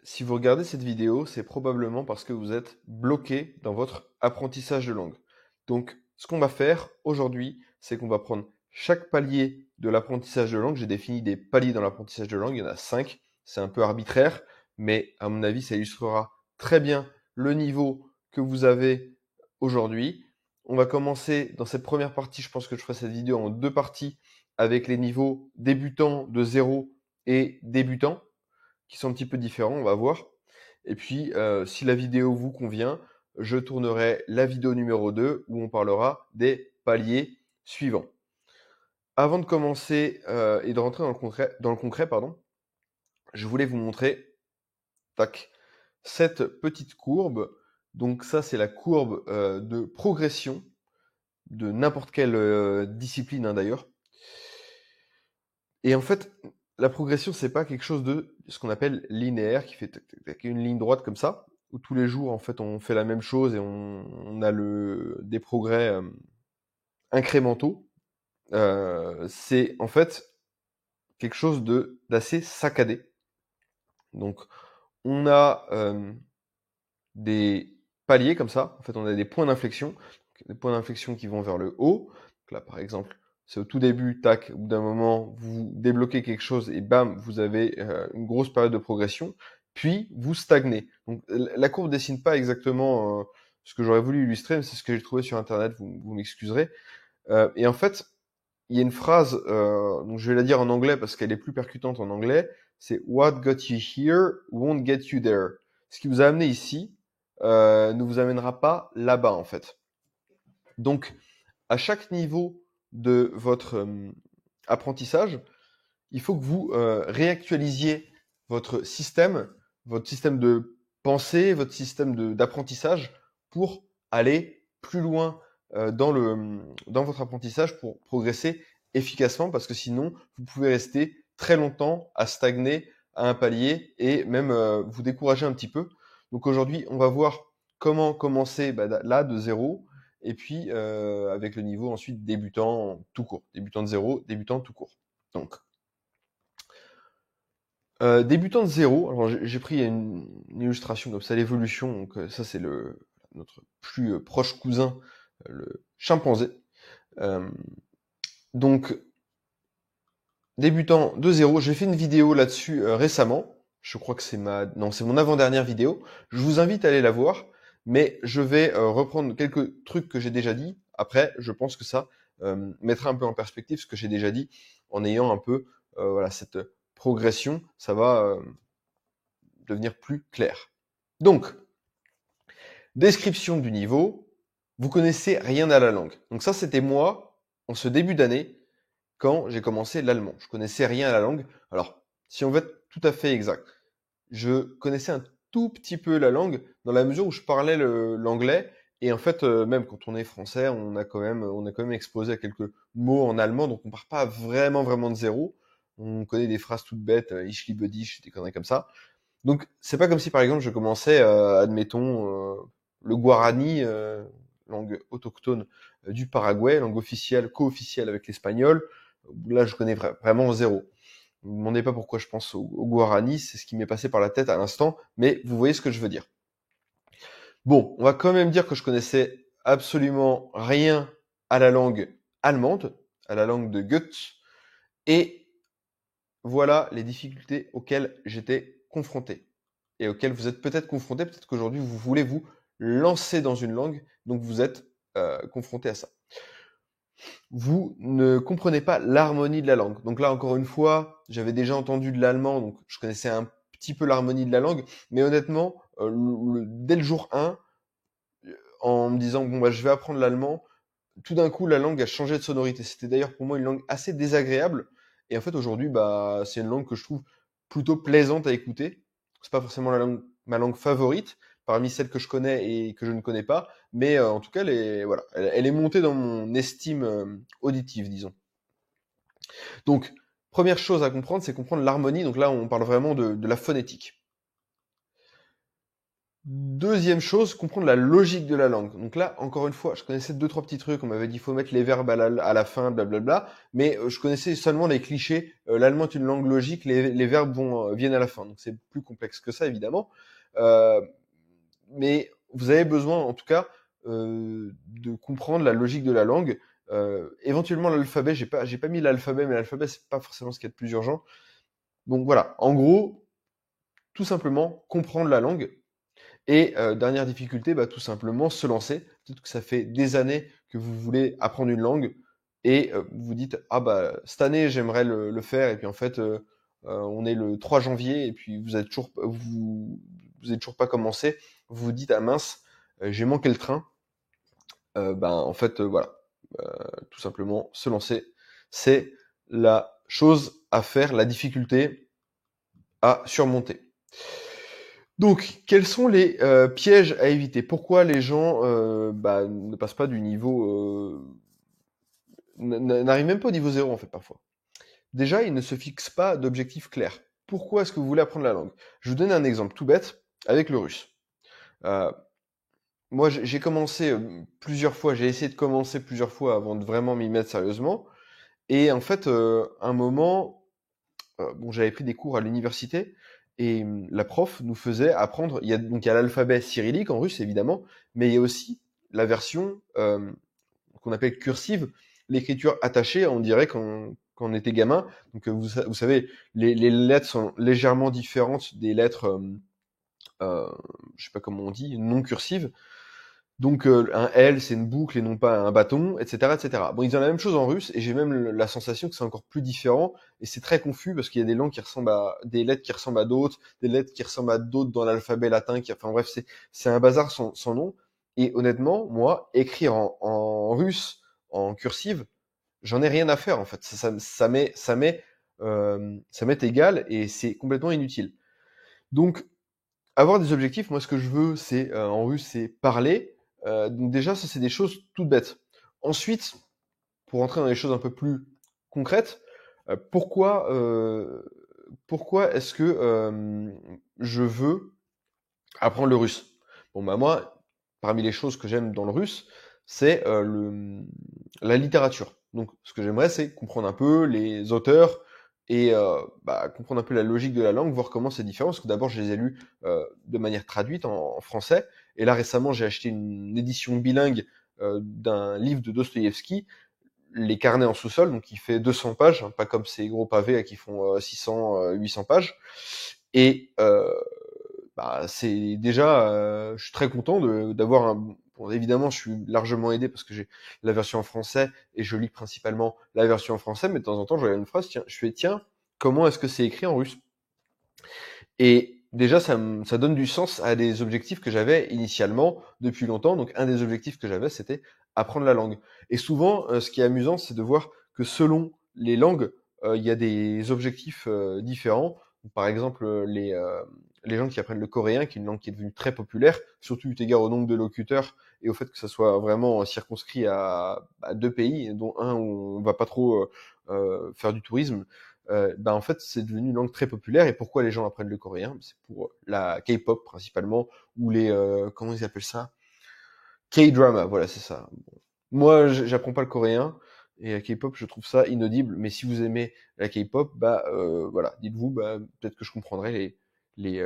Si vous regardez cette vidéo, c'est probablement parce que vous êtes bloqué dans votre apprentissage de langue. Donc, ce qu'on va faire aujourd'hui, c'est qu'on va prendre chaque palier de l'apprentissage de langue. J'ai défini des paliers dans l'apprentissage de langue, il y en a 5. C'est un peu arbitraire, mais à mon avis, ça illustrera très bien le niveau que vous avez aujourd'hui. On va commencer dans cette première partie, je pense que je ferai cette vidéo en 2 parties, avec les niveaux débutants de 0 et débutants, qui sont un petit peu différents, on va voir. Et puis, si la vidéo vous convient, je tournerai la vidéo numéro 2 où on parlera des paliers suivants. Avant de commencer et de rentrer dans le concret, je voulais vous montrer cette petite courbe. Donc ça, c'est la courbe de progression de n'importe quelle discipline, d'ailleurs. Et en fait, la progression, c'est pas quelque chose de ce qu'on appelle linéaire, qui fait une ligne droite comme ça, où tous les jours, en fait, on fait la même chose et on a des progrès incrémentaux. C'est en fait quelque chose d'assez saccadé. Donc, on a des paliers comme ça. En fait, on a des points d'inflexion, des points d'inflexion qui vont vers le haut. Donc là, par exemple, c'est au tout début, tac, au bout d'un moment, vous débloquez quelque chose et bam, vous avez une grosse période de progression. Puis, vous stagnez. Donc, la courbe dessine pas exactement ce que j'aurais voulu illustrer, mais c'est ce que j'ai trouvé sur Internet, vous m'excuserez. Et en fait, il y a une phrase, donc je vais la dire en anglais parce qu'elle est plus percutante en anglais, c'est « What got you here won't get you there ». Ce qui vous a amené ici ne vous amènera pas là-bas, en fait. Donc, à chaque niveau de votre apprentissage, il faut que vous réactualisiez votre système de pensée, votre système d'apprentissage pour aller plus loin dans votre apprentissage pour progresser efficacement, parce que sinon, vous pouvez rester très longtemps à stagner à un palier et même vous décourager un petit peu. Donc aujourd'hui, on va voir comment commencer là de zéro, et puis avec le niveau ensuite débutant tout court, débutant de zéro, débutant tout court. Donc, débutant de zéro, alors j'ai pris une illustration comme ça, l'évolution, donc ça c'est notre plus proche cousin, le chimpanzé. Donc, débutant de zéro, j'ai fait une vidéo là-dessus récemment, je crois que c'est c'est mon avant-dernière vidéo, je vous invite à aller la voir, mais je vais reprendre quelques trucs que j'ai déjà dit. Après, je pense que ça mettra un peu en perspective ce que j'ai déjà dit, en ayant un peu voilà, cette progression, ça va devenir plus clair. Donc, description du niveau, vous connaissez rien à la langue. Donc ça, c'était moi, en ce début d'année, quand j'ai commencé l'allemand. Je connaissais rien à la langue. Alors, si on veut être tout à fait exact, je connaissais un tout petit peu la langue, dans la mesure où je parlais l'anglais, et en fait, même quand on est français, on est quand même exposé à quelques mots en allemand, donc on part pas vraiment de zéro. On connaît des phrases toutes bêtes, ich liebe dich, des conneries comme ça. Donc, c'est pas comme si, par exemple, je commençais, admettons, le guarani, langue autochtone du Paraguay, langue officielle, co-officielle avec l'espagnol. Là, je connais vraiment zéro. Ne me demandez pas pourquoi je pense au guarani, c'est ce qui m'est passé par la tête à l'instant, mais vous voyez ce que je veux dire. Bon, on va quand même dire que je connaissais absolument rien à la langue allemande, à la langue de Goethe, et voilà les difficultés auxquelles j'étais confronté et auxquelles vous êtes peut-être confronté. Peut-être qu'aujourd'hui, vous voulez vous lancer dans une langue, donc vous êtes confronté à ça. Vous ne comprenez pas l'harmonie de la langue. Donc là, encore une fois, j'avais déjà entendu de l'allemand, donc je connaissais un petit peu l'harmonie de la langue, mais honnêtement, dès le jour 1, en me disant, bon, bah, je vais apprendre l'allemand, tout d'un coup, la langue a changé de sonorité. C'était d'ailleurs pour moi une langue assez désagréable. Et en fait, aujourd'hui, bah, c'est une langue que je trouve plutôt plaisante à écouter. C'est pas forcément ma langue favorite parmi celles que je connais et que je ne connais pas, mais en tout cas, voilà, elle est montée dans mon estime auditive, disons. Donc, première chose à comprendre, c'est comprendre l'harmonie. Donc là, on parle vraiment de la phonétique. Deuxième chose, comprendre la logique de la langue. Donc là, encore une fois, je connaissais 2-3 petits trucs. On m'avait dit, faut mettre les verbes à la fin, blablabla. Mais je connaissais seulement les clichés. L'allemand est une langue logique, les verbes viennent à la fin. Donc c'est plus complexe que ça, évidemment. Euh, mais vous avez besoin, en tout cas, de comprendre la logique de la langue. Éventuellement, l'alphabet, j'ai pas mis l'alphabet, mais l'alphabet, c'est pas forcément ce qu'il y a de plus urgent. Donc voilà, en gros, tout simplement, comprendre la langue. Et dernière difficulté, bah, tout simplement se lancer. Peut-être que ça fait des années que vous voulez apprendre une langue et vous vous dites ah bah cette année j'aimerais le faire et puis en fait on est le 3 janvier et puis vous êtes toujours pas commencé. Vous vous dites ah mince j'ai manqué le train. Ben en fait voilà tout simplement se lancer c'est la chose à faire, la difficulté à surmonter. Donc, quels sont les pièges à éviter? Pourquoi les gens ne passent pas du niveau, n'arrivent même pas au niveau zéro en fait parfois? Déjà, ils ne se fixent pas d'objectifs clairs. Pourquoi est-ce que vous voulez apprendre la langue? Je vous donne un exemple tout bête avec le russe. Euh, Moi, j'ai commencé plusieurs fois, j'ai essayé de commencer plusieurs fois avant de vraiment m'y mettre sérieusement. Et en fait, un moment, bon, j'avais pris des cours à l'université et la prof nous faisait apprendre. Il y a l'alphabet cyrillique en russe évidemment, mais il y a aussi la version qu'on appelle cursive, l'écriture attachée. On dirait quand on était gamin. Donc vous savez, les lettres sont légèrement différentes des lettres, je sais pas comment on dit, non cursives. Donc un L, c'est une boucle et non pas un bâton, etc., etc. Bon, ils ont la même chose en russe et j'ai même la sensation que c'est encore plus différent et c'est très confus parce qu'il y a des langues qui ressemblent à des lettres qui ressemblent à d'autres, des lettres qui ressemblent à d'autres dans l'alphabet latin. Enfin bref, c'est un bazar sans nom. Et honnêtement, moi, écrire en russe en cursive, j'en ai rien à faire en fait. Ça m'est égal et c'est complètement inutile. Donc avoir des objectifs, moi ce que je veux, c'est en russe, c'est parler. Donc déjà, ça c'est des choses toutes bêtes. Ensuite, pour rentrer dans des choses un peu plus concrètes, pourquoi est-ce que je veux apprendre le russe? Bon bah moi, parmi les choses que j'aime dans le russe, c'est la littérature. Donc ce que j'aimerais, c'est comprendre un peu les auteurs et comprendre un peu la logique de la langue, voir comment c'est différent. Parce que d'abord, je les ai lus de manière traduite en français. Et là, récemment, j'ai acheté une édition bilingue d'un livre de Dostoïevski, Les Carnets en sous-sol, donc qui fait 200 pages, hein, pas comme ces gros pavés qui font 600, 800 pages. Et c'est déjà, je suis très content d'avoir un. Bon, évidemment, je suis largement aidé parce que j'ai la version en français et je lis principalement la version en français, mais de temps en temps, je regarde une phrase, tiens, je fais tiens, comment est-ce que c'est écrit en russe? Et déjà, ça donne du sens à des objectifs que j'avais initialement depuis longtemps. Donc, un des objectifs que j'avais, c'était apprendre la langue. Et souvent, ce qui est amusant, c'est de voir que selon les langues, il y a des objectifs différents. Par exemple, les gens qui apprennent le coréen, qui est une langue qui est devenue très populaire, surtout eu égard au nombre de locuteurs et au fait que ça soit vraiment circonscrit à deux pays, dont un où on va pas trop faire du tourisme. En fait, c'est devenu une langue très populaire. Et pourquoi les gens apprennent le coréen? C'est pour la K-pop principalement, ou les comment ils appellent ça? K-drama, voilà, c'est ça. Bon. Moi, j'apprends pas le coréen et la K-pop, je trouve ça inaudible. Mais si vous aimez la K-pop, voilà, dites-vous, peut-être que je comprendrai les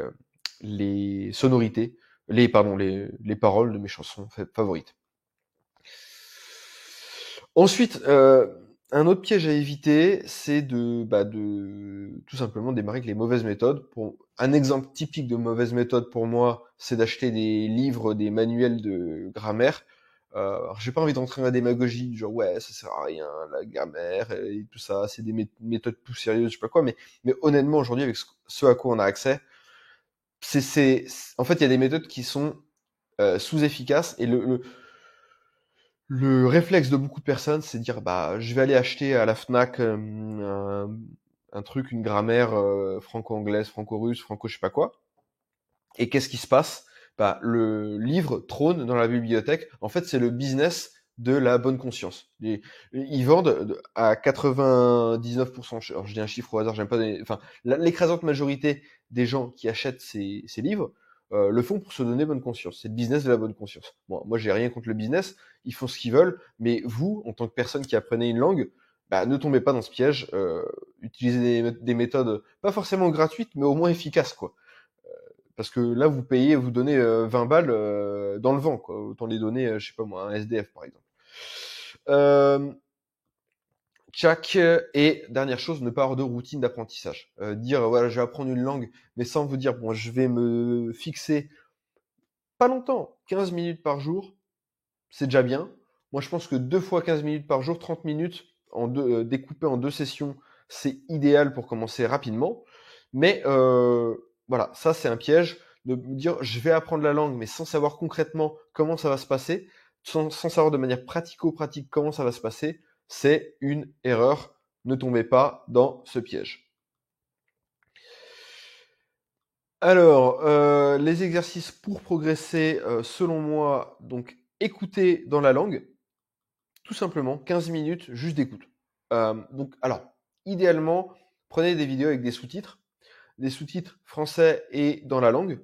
les sonorités, les paroles de mes chansons favorites. Ensuite, un autre piège à éviter, c'est de tout simplement démarrer avec les mauvaises méthodes. Un exemple typique de mauvaise méthode pour moi, c'est d'acheter des livres, des manuels de grammaire. Alors j'ai pas envie d'entrer dans la démagogie, genre ouais, ça sert à rien, la grammaire et tout ça, c'est des méthodes tout sérieuses, je sais pas quoi, mais honnêtement aujourd'hui avec ce à quoi on a accès, en fait il y a des méthodes qui sont sous-efficaces et le réflexe de beaucoup de personnes, c'est de dire je vais aller acheter à la Fnac un truc, une grammaire franco-anglaise, franco-russe, franco je sais pas quoi. Et qu'est-ce qui se passe? Le livre trône dans la bibliothèque. En fait, c'est le business de la bonne conscience. Ils vendent à 99%. Alors, je dis un chiffre au hasard, j'aime pas donner. Enfin, l'écrasante majorité des gens qui achètent ces livres le font pour se donner bonne conscience. C'est le business de la bonne conscience. Bon, moi, j'ai rien contre le business. Ils font ce qu'ils veulent. Mais vous, en tant que personne qui apprenez une langue, bah, ne tombez pas dans ce piège. Utilisez des méthodes pas forcément gratuites, mais au moins efficaces, quoi. Parce que là, vous payez, vous donnez 20 balles dans le vent, quoi. Autant les donner, je sais pas moi, un SDF, par exemple. Tchac, et dernière chose, ne pas avoir de routine d'apprentissage. Dire, voilà, je vais apprendre une langue, mais sans vous dire, bon, je vais me fixer pas longtemps, 15 minutes par jour, c'est déjà bien. Moi, je pense que 2 fois 15 minutes par jour, 30 minutes, découpé en 2 sessions, c'est idéal pour commencer rapidement. Mais voilà, ça, c'est un piège de me dire, je vais apprendre la langue, mais sans savoir concrètement comment ça va se passer, sans savoir de manière pratico-pratique comment ça va se passer, c'est une erreur. Ne tombez pas dans ce piège. Alors, les exercices pour progresser, selon moi, donc écouter dans la langue, tout simplement, 15 minutes juste d'écoute. Donc, alors, idéalement, prenez des vidéos avec des sous-titres français et dans la langue.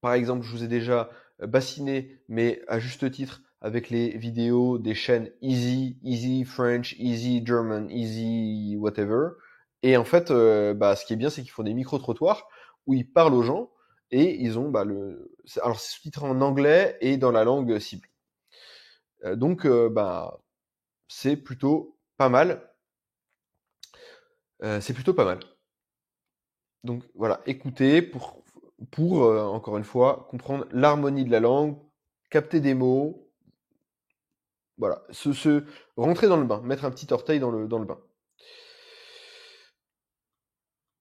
Par exemple, je vous ai déjà bassiné, mais à juste titre, avec les vidéos des chaînes Easy French, Easy German, Easy whatever. Et en fait, ce qui est bien, c'est qu'ils font des micro-trottoirs où ils parlent aux gens et ils ont alors c'est sous-titré en anglais et dans la langue cible. Donc, c'est plutôt pas mal. C'est plutôt pas mal. Donc voilà, écoutez pour encore une fois, comprendre l'harmonie de la langue, capter des mots, voilà, rentrer dans le bain, mettre un petit orteil dans le bain.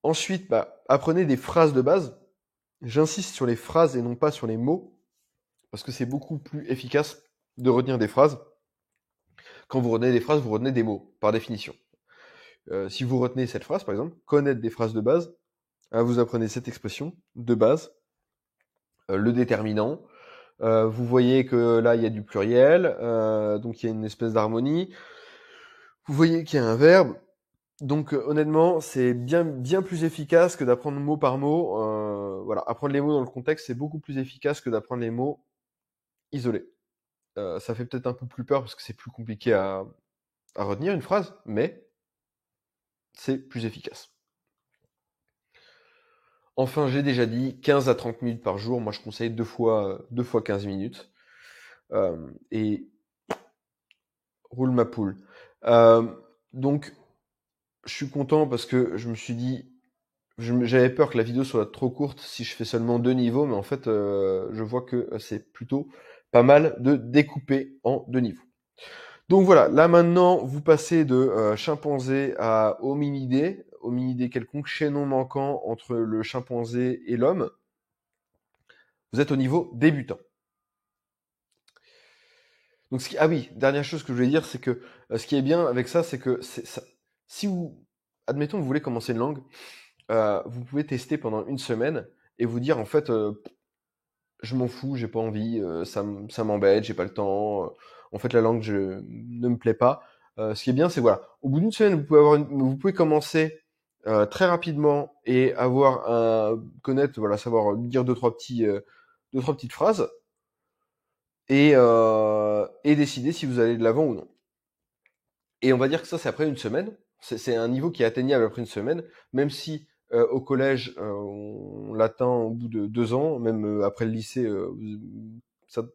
Ensuite, apprenez des phrases de base. J'insiste sur les phrases et non pas sur les mots, parce que c'est beaucoup plus efficace de retenir des phrases. Quand vous retenez des phrases, vous retenez des mots, par définition. Si vous retenez cette phrase, par exemple, connaître des phrases de base, vous apprenez cette expression de base, le déterminant. Vous voyez que là, il y a du pluriel, donc il y a une espèce d'harmonie. Vous voyez qu'il y a un verbe. Donc honnêtement, c'est bien plus efficace que d'apprendre mot par mot. Voilà, apprendre les mots dans le contexte, c'est beaucoup plus efficace que d'apprendre les mots isolés. Ça fait peut-être un peu plus peur parce que c'est plus compliqué à retenir une phrase, mais c'est plus efficace. Enfin, j'ai déjà dit 15 à 30 minutes par jour. Moi, je conseille 2 fois 15 minutes. Et roule ma poule. Donc, je suis content parce que je me suis dit, j'avais peur que la vidéo soit trop courte si je fais seulement 2 niveaux, mais en fait, je vois que c'est plutôt pas mal de découper en 2 niveaux. Donc voilà, là maintenant, vous passez de chimpanzé à hominidé quelconque, chaînon manquant entre le chimpanzé et l'homme. Vous êtes au niveau débutant. Donc ah oui, dernière chose que je voulais dire, c'est que ce qui est bien avec ça, c'est que si vous, admettons, vous voulez commencer une langue, vous pouvez tester pendant 1 semaine et vous dire en fait, je m'en fous, j'ai pas envie, ça m'embête, j'ai pas le temps. En fait, la langue ne me plaît pas. Ce qui est bien, c'est voilà, au bout d'1 semaine, vous pouvez commencer très rapidement et connaître, voilà, savoir dire deux trois petites phrases et décider si vous allez de l'avant ou non. Et on va dire que ça, c'est après 1 semaine. C'est un niveau qui est atteignable après 1 semaine, même si au collège, on l'atteint au bout de 2 ans, même après le lycée.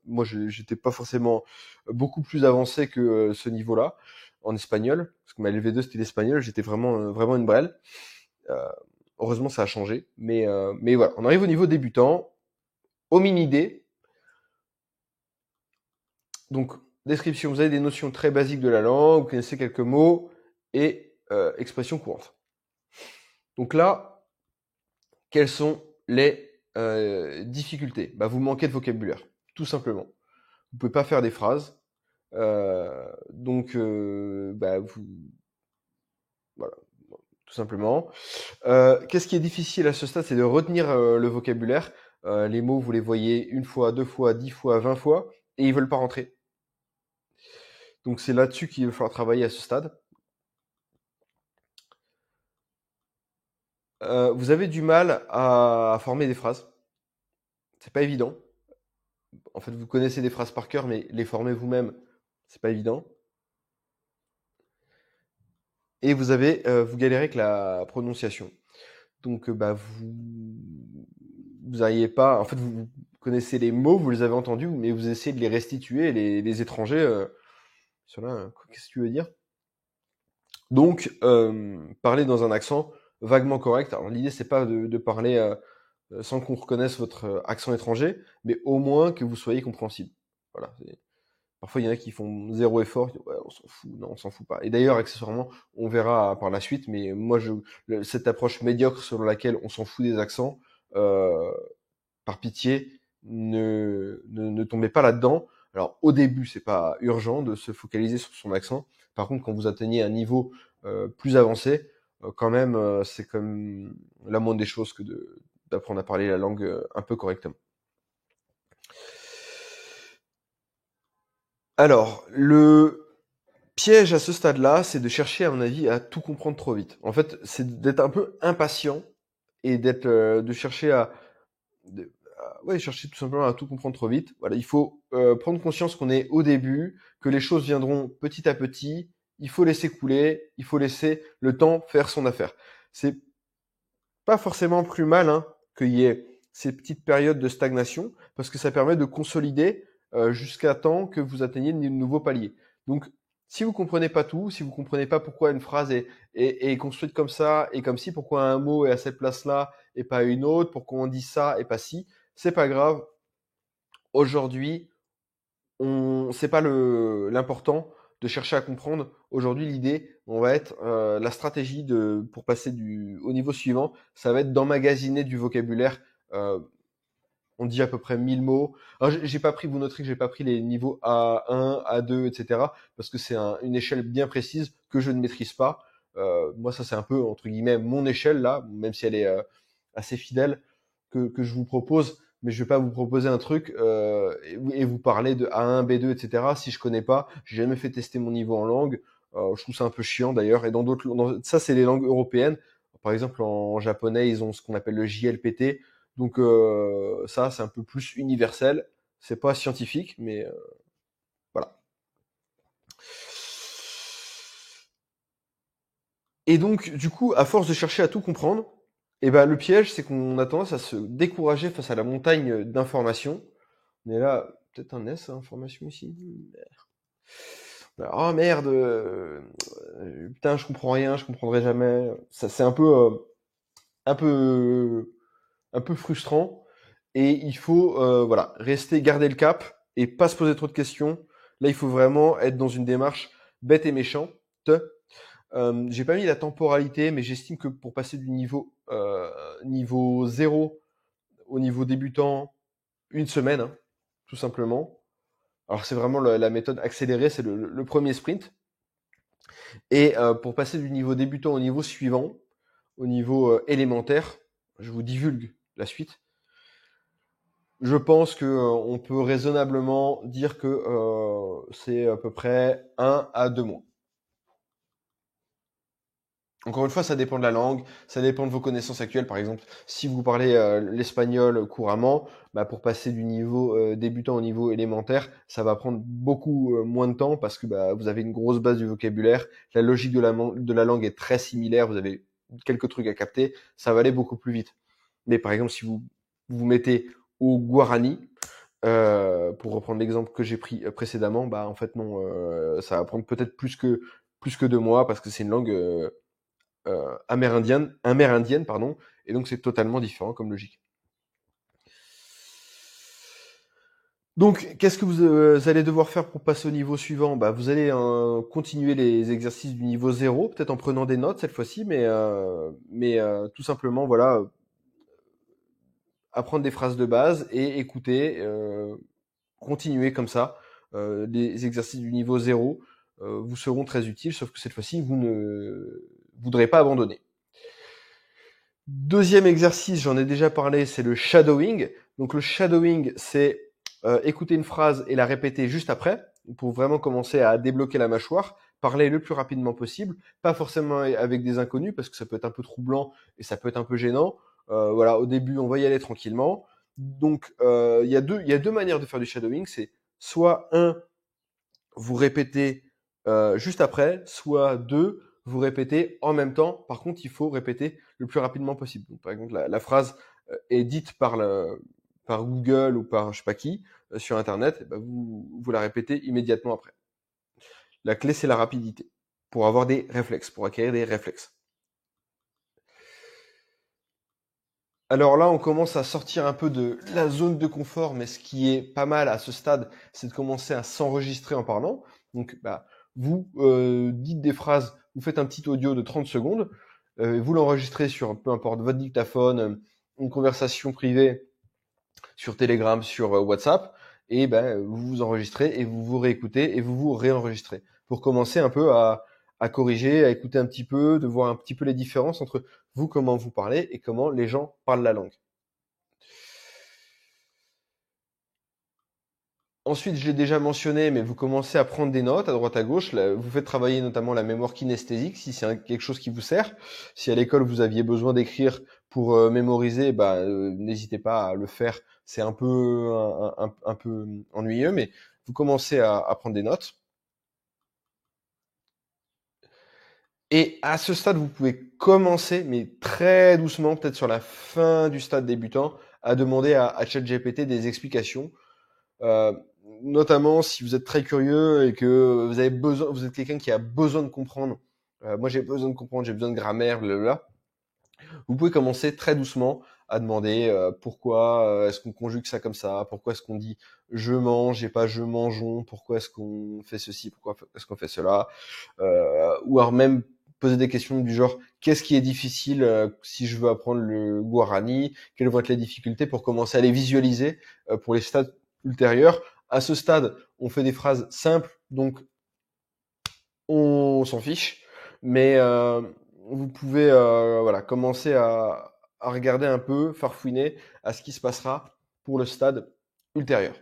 Moi, j'étais pas forcément beaucoup plus avancé que ce niveau-là en espagnol, parce que ma LV2 c'était l'espagnol, j'étais vraiment une brêle. Heureusement, ça a changé, mais voilà, on arrive au niveau débutant, hominidé. Donc, description, vous avez des notions très basiques de la langue, vous connaissez quelques mots et expressions courantes. Donc là, quelles sont les difficultés ? Vous manquez de vocabulaire, tout simplement. Vous ne pouvez pas faire des phrases. Voilà, tout simplement. Qu'est-ce qui est difficile à ce stade ? C'est de retenir le vocabulaire. Les mots, vous les voyez 1 fois, 2 fois, 10 fois, 20 fois, et ils veulent pas rentrer. Donc c'est là-dessus qu'il va falloir travailler à ce stade. Vous avez du mal à former des phrases. c'est pas évident. En fait, vous connaissez des phrases par cœur, mais les former vous-même, c'est pas évident. Et vous galérez avec la prononciation. Donc, vous n'arrivez pas. En fait, vous connaissez les mots, vous les avez entendus, mais vous essayez de les restituer. Les étrangers, sont là, qu'est-ce que tu veux dire? Donc, parler dans un accent vaguement correct. Alors, l'idée, c'est pas de parler sans qu'on reconnaisse votre accent étranger, mais au moins que vous soyez compréhensible. Voilà. Parfois, il y en a qui font zéro effort. Ouais, on s'en fout. Non, on s'en fout pas. Et d'ailleurs, accessoirement, on verra par la suite, mais moi, cette approche médiocre selon laquelle on s'en fout des accents, euh, par pitié, ne tombez pas là-dedans. Alors, au début, c'est pas urgent de se focaliser sur son accent. Par contre, quand vous atteignez un niveau plus avancé, quand même, c'est comme la moindre des choses que d'apprendre à parler la langue un peu correctement. Alors, le piège à ce stade-là, c'est de chercher, à mon avis, à tout comprendre trop vite. En fait, c'est d'être un peu impatient et de chercher chercher tout simplement à tout comprendre trop vite. Voilà, il faut prendre conscience qu'on est au début, que les choses viendront petit à petit. Il faut laisser couler, il faut laisser le temps faire son affaire. C'est pas forcément plus mal qu'il y ait ces petites périodes de stagnation, parce que ça permet de consolider jusqu'à temps que vous atteigniez de nouveaux paliers. Donc, si vous comprenez pas tout, si vous comprenez pas pourquoi une phrase est construite comme ça et comme si, pourquoi un mot est à cette place-là et pas une autre, pourquoi on dit ça et pas ci, c'est pas grave. Aujourd'hui, c'est pas l'important de chercher à comprendre. Aujourd'hui, l'idée, on va être la stratégie pour passer au niveau suivant, ça va être d'emmagasiner du vocabulaire. Euh, on dit à peu près 1000 mots. Alors, j'ai pas pris, vous noterez que j'ai pas pris les niveaux A1, A2, etc. parce que c'est une échelle bien précise que je ne maîtrise pas. Moi, ça c'est un peu entre guillemets mon échelle là, même si elle est assez fidèle que je vous propose. Mais je vais pas vous proposer un truc et vous parler de A1, B2, etc. si je connais pas. J'ai jamais fait tester mon niveau en langue. Je trouve ça un peu chiant d'ailleurs. Et ça c'est les langues européennes. Par exemple, en japonais, ils ont ce qu'on appelle le JLPT. Donc ça, c'est un peu plus universel. C'est pas scientifique, mais voilà. Et donc, du coup, à force de chercher à tout comprendre, le piège, c'est qu'on a tendance à se décourager face à la montagne d'informations. On est là, peut-être un S, information ici. Oh merde, putain, je comprends rien, je comprendrai jamais. Ça, c'est un peu, un peu frustrant. Et il faut, garder le cap et pas se poser trop de questions. Là, il faut vraiment être dans une démarche bête et méchante. J'ai pas mis la temporalité, mais j'estime que pour passer du niveau 0 au niveau débutant, une semaine, tout simplement. Alors c'est vraiment la méthode accélérée, c'est le premier sprint. Et pour passer du niveau débutant au niveau suivant, au niveau élémentaire, je vous divulgue la suite. Je pense que on peut raisonnablement dire que c'est à peu près 1 à 2 mois. Encore une fois, ça dépend de la langue, ça dépend de vos connaissances actuelles. Par exemple, si vous parlez l'espagnol couramment, pour passer du niveau débutant au niveau élémentaire, ça va prendre beaucoup moins de temps parce que vous avez une grosse base du vocabulaire. La logique de la langue est très similaire. Vous avez quelques trucs à capter. Ça va aller beaucoup plus vite. Mais par exemple, si vous mettez au guarani, pour reprendre l'exemple que j'ai pris précédemment, en fait non, ça va prendre peut-être plus que 2 mois parce que c'est une langue amérindienne, pardon, et donc c'est totalement différent comme logique. Donc, qu'est-ce que vous allez devoir faire pour passer au niveau suivant? Vous allez continuer les exercices du niveau 0, peut-être en prenant des notes cette fois-ci, mais tout simplement, voilà, apprendre des phrases de base et écouter, continuer comme ça. Les exercices du niveau 0 vous seront très utiles, sauf que cette fois-ci, vous ne voudrez pas abandonner. Deuxième exercice, j'en ai déjà parlé, c'est le shadowing. Donc le shadowing, c'est écouter une phrase et la répéter juste après, pour vraiment commencer à débloquer la mâchoire, parler le plus rapidement possible, pas forcément avec des inconnus, parce que ça peut être un peu troublant et ça peut être un peu gênant. Voilà, au début, on va y aller tranquillement. Donc, il y a deux manières de faire du shadowing. C'est soit vous répétez juste après, soit deux, vous répétez en même temps. Par contre, il faut répéter le plus rapidement possible. Donc, par exemple, la phrase est dite par Google ou par je sais pas qui sur Internet, et ben vous la répétez immédiatement après. La clé, c'est la rapidité pour avoir des réflexes, pour acquérir des réflexes. Alors là, on commence à sortir un peu de la zone de confort, mais ce qui est pas mal à ce stade, c'est de commencer à s'enregistrer en parlant. Donc, vous dites des phrases, vous faites un petit audio de 30 secondes, vous l'enregistrez sur, peu importe, votre dictaphone, une conversation privée sur Telegram, sur WhatsApp, et vous vous enregistrez et vous vous réécoutez et vous vous réenregistrez pour commencer un peu à corriger, à écouter un petit peu, de voir un petit peu les différences entre vous, comment vous parlez et comment les gens parlent la langue. Ensuite, je l'ai déjà mentionné, mais vous commencez à prendre des notes à droite à gauche. Là, vous faites travailler notamment la mémoire kinesthésique, si c'est quelque chose qui vous sert. Si à l'école vous aviez besoin d'écrire pour mémoriser, n'hésitez pas à le faire. C'est un peu un peu ennuyeux, mais vous commencez à prendre des notes. Et à ce stade, vous pouvez commencer, mais très doucement, peut-être sur la fin du stade débutant, à demander à ChatGPT des explications. Euh, Notamment si vous êtes très curieux et que vous êtes quelqu'un qui a besoin de comprendre. Moi, j'ai besoin de comprendre, j'ai besoin de grammaire, blablabla. Vous pouvez commencer très doucement à demander pourquoi est-ce qu'on conjugue ça comme ça, pourquoi est-ce qu'on dit je mange et pas je mangeons, pourquoi est-ce qu'on fait ceci, pourquoi est-ce qu'on fait cela, ou alors même poser des questions du genre qu'est-ce qui est difficile si je veux apprendre le guarani, quelles vont être les difficultés pour commencer à les visualiser pour les stades ultérieurs. À ce stade, on fait des phrases simples, donc on s'en fiche, mais vous pouvez commencer à regarder un peu, farfouiner à ce qui se passera pour le stade ultérieur.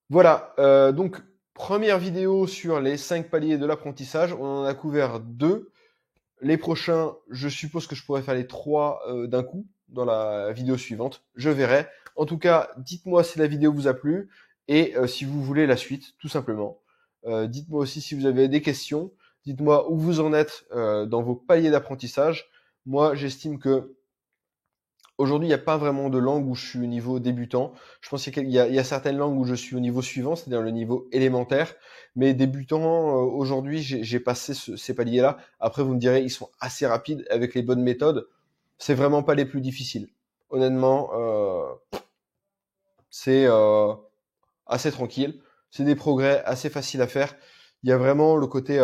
Voilà, donc première vidéo sur les 5 paliers de l'apprentissage. On en a couvert 2. Les prochains, je suppose que je pourrais faire les 3 d'un coup dans la vidéo suivante. Je verrai. En tout cas, dites-moi si la vidéo vous a plu et si vous voulez la suite, tout simplement. Dites-moi aussi si vous avez des questions. Dites-moi où vous en êtes dans vos paliers d'apprentissage. Moi, j'estime que aujourd'hui, il n'y a pas vraiment de langue où je suis au niveau débutant. Je pense qu'il y a certaines langues où je suis au niveau suivant, c'est-à-dire le niveau élémentaire. Mais débutant, aujourd'hui, j'ai passé ces paliers-là. Après, vous me direz, ils sont assez rapides avec les bonnes méthodes. C'est vraiment pas les plus difficiles. Honnêtement, c'est assez tranquille. C'est des progrès assez faciles à faire. Il y a vraiment le côté,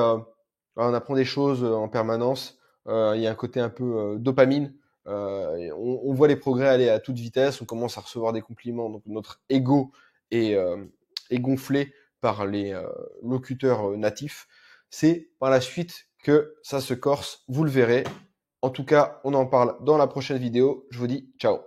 on apprend des choses en permanence. Il y a un côté un peu dopamine. On voit les progrès aller à toute vitesse. On commence à recevoir des compliments. Donc notre ego est gonflé par les locuteurs natifs. C'est par la suite que ça se corse. Vous le verrez. En tout cas, on en parle dans la prochaine vidéo. Je vous dis ciao.